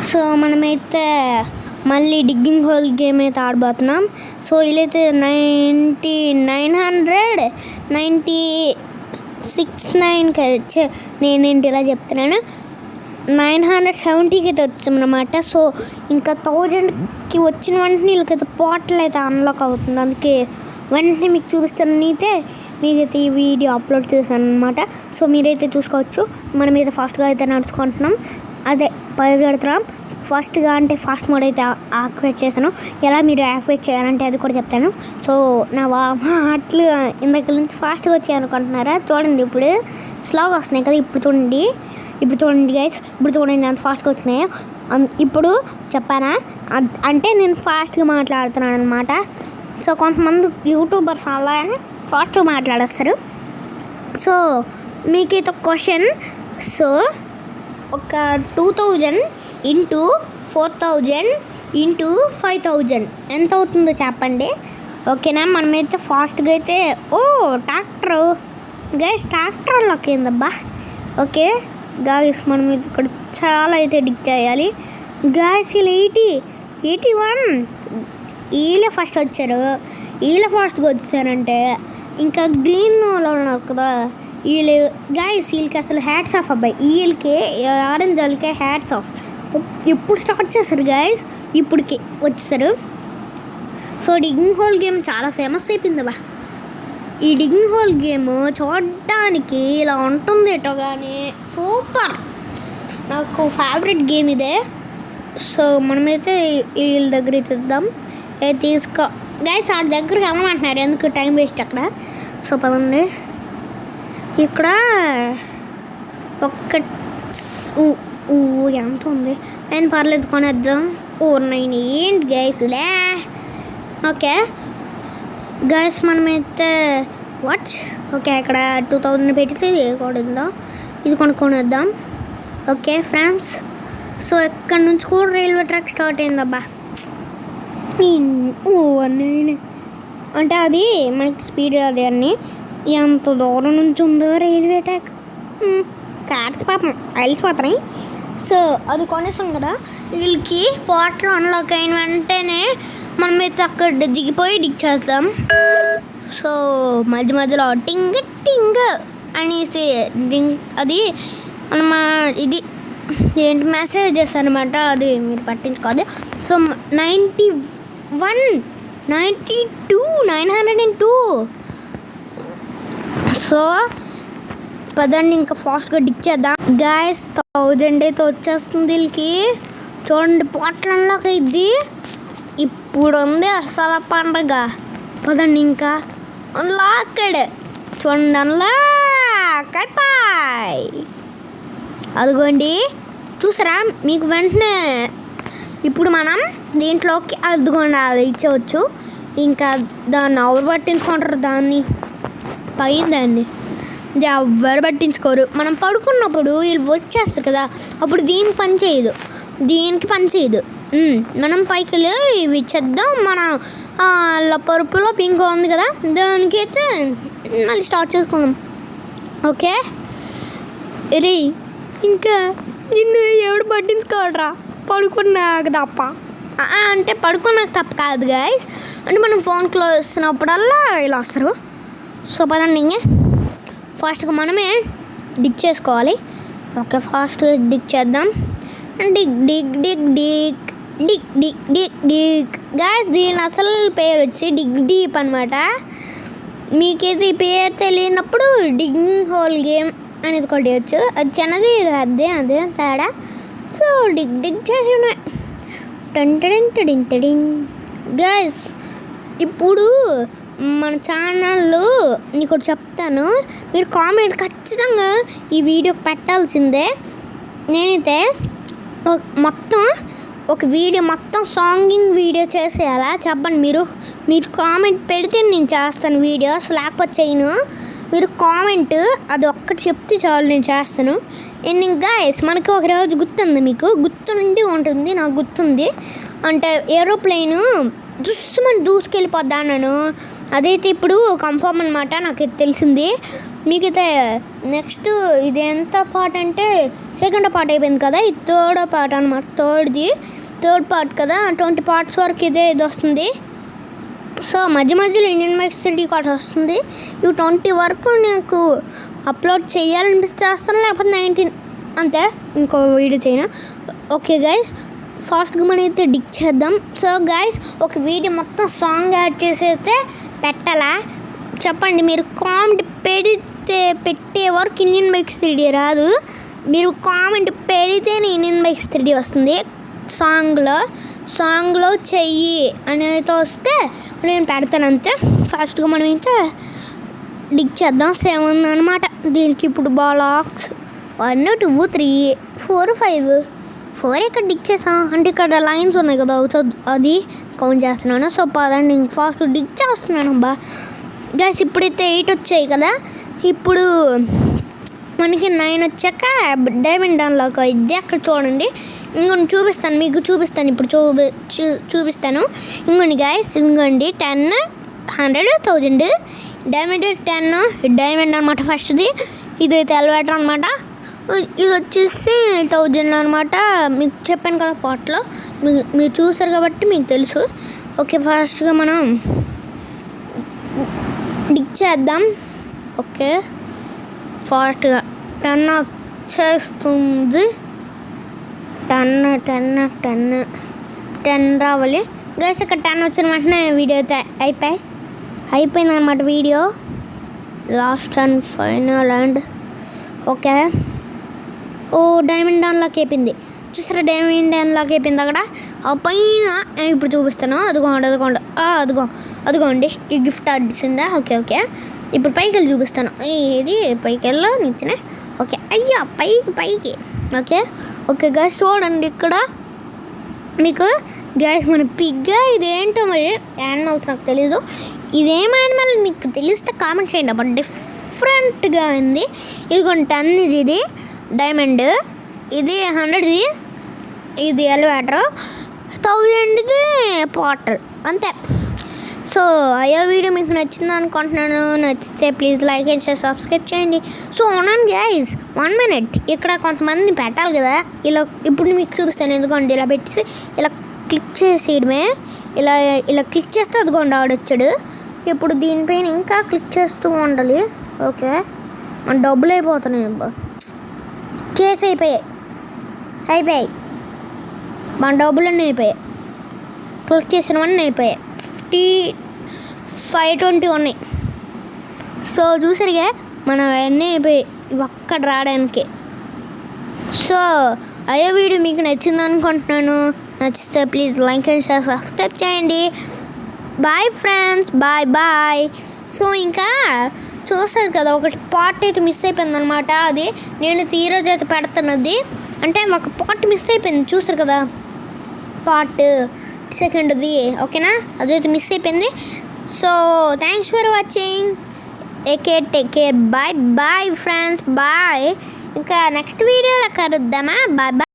So మనమైతే మళ్ళీ digging whole game అయితే ఆడబోతున్నాం. సో వీళ్ళైతే 969 నేనేంటి ఇలా చెప్తున్నాను, 970కి అయితే వచ్చామన్నమాట. సో ఇంకా 1000కి వచ్చిన వెంటనే వీళ్ళకైతే పోర్టల్ అయితే అన్లాక్ అవుతుంది. అందుకే వెంటనే మీకు చూపిస్తాను. మీకైతే ఈ వీడియో అప్లోడ్ చేశాను అనమాట. సో మీరైతే చూసుకోవచ్చు. మనమైతే ఫాస్ట్గా అయితే నడుచుకుంటున్నాం, అదే పరిగెడుతున్నాం. ఫాస్ట్గా అంటే ఫాస్ట్ మోడ్ అయితే యాక్టివేట్ చేశాను. ఎలా మీరు యాక్టివేట్ చేయాలంటే అది కూడా చెప్తాను. సో నా మాటలు ఇందాక నుంచి ఫాస్ట్గా వచ్చాయి అనుకుంటున్నారా? చూడండి, ఇప్పుడు స్లోగా వస్తున్నాయి కదా. ఇప్పుడు చూడండి గైస్, ఇప్పుడు చూడండి ఎంత ఫాస్ట్గా వచ్చినాయో. ఇప్పుడు చెప్పానా అంటే నేను ఫాస్ట్గా మాట్లాడుతున్నాను అనమాట. సో కొంతమంది యూట్యూబర్స్ అలానే ఫాస్ట్గా మాట్లాడేస్తారు. సో మీకైతే క్వశ్చన్, సో ఒక 2000 ఇంటూ 4000 ఇంటూ 5000 ఎంత అవుతుందో చెప్పండి, ఓకేనా? మనమైతే ఫాస్ట్గా అయితే ట్రాక్టర్లోకి ఏందబ్బా. ఓకే గాయస్, మనం ఇక్కడ చాలా అయితే ఎడిట్ చేయాలి గాయస్. వీళ్ళు 81 వీళ్ళే ఫస్ట్ వచ్చారు. వీళ్ళే ఫాస్ట్గా వచ్చారంటే ఇంకా గ్రీన్ వాళ్ళు ఉన్నారు కదా, వీళ్ళకి అసలు హ్యాట్స్ ఆఫ్ అబ్బాయి. వీళ్ళకి ఆరెంజ్ వాళ్ళకి హ్యాట్స్ ఆఫ్. ఇప్పుడు స్టార్ట్ చేస్తారు గాయస్, ఇప్పటికి వచ్చేసారు. సో డిగ్గింగ్ హోల్ గేమ్ చాలా ఫేమస్ అయిపోయిందబ్బా. ఈ డిగ్గింగ్ హోల్ గేమ్ చూడడానికి ఇలా ఉంటుంది ఎటో కానీ సూపర్, నాకు ఫేవరెట్ గేమ్ ఇదే. సో మనమైతే వీళ్ళ దగ్గర చూద్దాం. తీసుకో గైస్, ఆ దగ్గరికి వెళ్ళమంటున్నారు, ఎందుకు టైం వేస్ట్ అక్కడ. సో పదండి, ఇక్కడ ఎంత ఉంది, నేను పర్లేదు కొనేద్దాం. 9 ఏంటి గైస్ లే. ఓకే గైస్, మనమైతే ఓకే ఇక్కడ 2000 పెట్టేసి ఇది కొడుందా, ఇది కొనుక్కొనేద్దాం. ఓకే ఫ్రెండ్స్, సో ఇక్కడ నుంచి కూడా రైల్వే ట్రాక్ స్టార్ట్ అయిందబ్బా. 9 అంటే అది మనకి స్పీడ్ అది అన్నీ ఎంత దూరం నుంచి ఉందో రైల్వే ట్రాక్. కార్స్ పాపం అలిసిపోతున్నాయి. సో అది కొనేసాం కదా. వీళ్ళకి పోర్టల్ అన్లాక్ అయిన వెంటనే మనమైతే అక్కడ దిగిపోయి డిగ్ చేద్దాం. సో మధ్యలో టింగ్ టింగ్ అనేసి అది మన ఇది ఏంటి మెసేజెస్ అనమాట, అది మీరు పట్టించుకోదు. సో 902 సో పదండి ఇంకా ఫాస్ట్గా డిక్ చేద్దాం గాయస్. 1000 అయితే వచ్చేస్తుంది వీళ్ళకి. చూడండి పోట్లలోకి ఇది ఇప్పుడు ఉంది అసలు పండగ. పదండి ఇంకా అన్లాక్డ్, చూడండి అన్లాక్ అయిపోయి. అదిగోండి చూసారా, మీకు వెంటనే ఇప్పుడు మనం దీంట్లోకి అదిగోండి అది ఇచ్చేవచ్చు. ఇంకా దాన్ని ఎవరు పట్టించుకుంటారు, దాన్ని పైందాన్ని ఎవరు పట్టించుకోరు. మనం పడుకున్నప్పుడు వీళ్ళు వచ్చేస్తారు కదా, అప్పుడు దీనికి పని చేయదు. మనం పైకి ఇవి ఇచ్చేద్దాం. మన పరుపులో పింక్ ఉంది కదా, దానికి అయితే మళ్ళీ స్టార్ట్ చేసుకుందాం. ఓకే రే, ఇంకా నిన్ను ఎవడు పట్టించుకోవడరా, పడుకున్నాక తప్ప. అంటే పడుకున్నాక తప్ప కాదు గాయస్, అంటే మనం ఫోన్ క్లోజ్ చేసినప్పుడల్లా ఇలా వస్తారు. సో పదండి ఇంకా ఫాస్ట్గా మనమే డిగ్ చేసుకోవాలి. ఓకే ఫాస్ట్గా డిగ్ చేద్దాం. డిగ్ డిగ్ డిగ్ డిగ్ డిగ్ డిగ్ డిగ్ డిగ్ గాయస్, దీని అసలు పేరు వచ్చి డిగ్ డీప్ అనమాట. మీకైతే ఈ పేరు తెలియనప్పుడు డిగ్గింగ్ హోల్ గేమ్ అనేది కొట్టేయచ్చు. అది చిన్నది, అదే తేడా. సో డిగ్ డిగ్ చేసి ఉన్నాయి. గాయస్ ఇప్పుడు మన ఛానల్లో నీకు చెప్తాను, మీరు కామెంట్ ఖచ్చితంగా ఈ వీడియోకి పెట్టాల్సిందే. నేనైతే ఒక వీడియో మొత్తం సాంగింగ్ వీడియో చేసేయాలా చెప్పండి. మీరు కామెంట్ పెడితే నేను చేస్తాను వీడియోస్, లేకపోతే చేయను. మీరు కామెంట్ అది ఒక్కటి చెప్తే చాలు, నేను చేస్తాను. గాయస్ మనకి ఒక రోజు గుర్తుంది, మీకు గుర్తుండి ఉంటుంది, నాకు గుర్తుంది. అంటే ఏరోప్లేను దూసుకెళ్ళిపోద్దా అన్నాను. అదైతే ఇప్పుడు కన్ఫర్మ్ అనమాట, నాకు తెలిసింది. మీకైతే నెక్స్ట్ ఇది ఎంత పార్ట్ అంటే సెకండ్ పార్ట్ అయిపోయింది కదా, ఇది థర్డ్ పార్ట్ అనమాట. థర్డ్ పార్ట్ కదా, 20 parts వరకు ఇది వస్తుంది. సో మధ్యలో ఇండియన్ బైక్ సిటీ కార్డ్ వస్తుంది. ఇవి 20 వరకు నాకు అప్లోడ్ చేయాలనిపిస్తే చేస్తాను, లేకపోతే 19 అంతే, ఇంకో వీడియో చేయను. ఓకే గైస్, ఫాస్ట్గా మనం అయితే డిక్ చేద్దాం. సో గైస్, ఒక వీడియో మొత్తం సాంగ్ యాడ్ చేసి అయితే పెట్టాలా చెప్పండి. మీరు కామెంట్ పెట్టే వరకు ఇండియన్ బైక్స్ 3D రాదు. మీరు కామెంట్ పెడితేనే ఇండియన్ బైక్స్ 3D వస్తుంది. సాంగ్లో చెయ్యి అనేది వస్తే నేను పెడతాను అంతే. ఫాస్ట్గా మనం అయితే డిక్ చేద్దాం. 7 అనమాట దీనికి. ఇప్పుడు బాలాక్స్ 1 2 3 4 5 4 ఇక్కడ డిక్ చేసాం అంటే ఇక్కడ లైన్స్ ఉన్నాయి కదా, అది కౌంట్ చేస్తున్నాను. సో పదండి నేను ఫాస్ట్ డిక్ చేస్తున్నాను. గైస్ ఇప్పుడైతే 8 వచ్చాయి కదా, ఇప్పుడు మనకి 9 వచ్చాక డైమండ్ అన్లాక్ అయింది. అక్కడ చూడండి, ఇంకొన్ని చూపిస్తాను, మీకు చూపిస్తాను ఇప్పుడు. చూపిస్తాను ఇంకోండి గైస్, ఇంకోండి 10 100 1000 డైమండ్ 10 డైమండ్ అనమాట ఫస్ట్ది. ఇదైతే ఎలివేటర్ అనమాట. ఇది వచ్చేసి 1000 అనమాట. మీకు చెప్పాను కదా పాట్లో, మీరు చూసారు కాబట్టి మీకు తెలుసు. ఓకే, ఫాస్ట్గా మనం డిక్ చేద్దాం. ఓకే, ఫాస్ట్గా 10 వచ్చేస్తుంది. 10 రావాలి గైస్. ఇక్కడ 10 వచ్చిన వెంటనే వీడియో అయితే అయిపోయింది అనమాట. Video last and final and okay. ఓ డైమండ్ అన్లాక్ అయిపోయింది, చూసారా? డైమండ్ అన్లాక్ అయిపోయింది అక్కడ ఆ పైన. ఇప్పుడు చూపిస్తాను, అదిగోండి ఈ గిఫ్ట్ వచ్చిందా. ఓకే, ఇప్పుడు పైకి వెళ్ళి చూపిస్తాను. ఇది పైకి వెళ్ళి నిచ్చిన. ఓకే, అయ్యా పైకి. ఓకే గైస్, చూడండి ఇక్కడ మీకు గైస్ మన పిగ్గా ఇదేంటో మరి యానిమల్స్ నాకు తెలీదు. ఇదేం యానిమల్ మీకు తెలిస్తే కామెంట్ చేయండి. అప్పుడు డిఫరెంట్గా ఉంది. ఇదిగోండి 10 ఇది డైమండ్, ఇది 100ది ఇది ఎలివేటర్, 1000ది వాటర్ అంతే. సో అయ్యో వీడియో మీకు నచ్చింది అనుకుంటున్నాను. నచ్చితే please like and share, subscribe చేయండి. సో అవునండి గైస్, 1 minute ఇక్కడ కొంతమంది పెట్టాలి కదా. ఇలా ఇప్పుడు మీకు చూపిస్తాను. ఎందుకంటే ఇలా పెట్టి ఇలా క్లిక్ చేసేయడమే. ఇలా క్లిక్ చేస్తే అదిగోండి ఆడొచ్చాడు. ఇప్పుడు దీనిపైన ఇంకా క్లిక్ చేస్తూ ఉండాలి. ఓకే, మన డబ్బులు అయిపోతున్నాయి. కేసు అయిపోయాయి మన డబ్బులన్నీ అయిపోయాయి. క్లిక్ చేసినవన్నీ అయిపోయాయి. 520 ఉన్నాయి. సో చూసారుగా మనం అవన్నీ అయిపోయాయి ఒక్కడ రావడానికి. సో అయ్యో వీడియో మీకు నచ్చింది అనుకుంటున్నాను. నచ్చితే please like and share, subscribe చేయండి. Bye friends, bye. సో ఇంకా చూసారు కదా, ఒకటి పార్ట్ అయితే మిస్ అయిపోయింది అనమాట. అది నేను ఈరోజు అయితే పెడుతున్నది. అంటే ఒక పార్ట్ మిస్ అయిపోయింది, చూసారు కదా, పార్ట్ సెకండ్ది. ఓకేనా, అదైతే మిస్ అయిపోయింది. So thanks for watching. Take care. Bye friends, bye. ఇంకా నెక్స్ట్ వీడియోలో కలుద్దామా. బాయ్.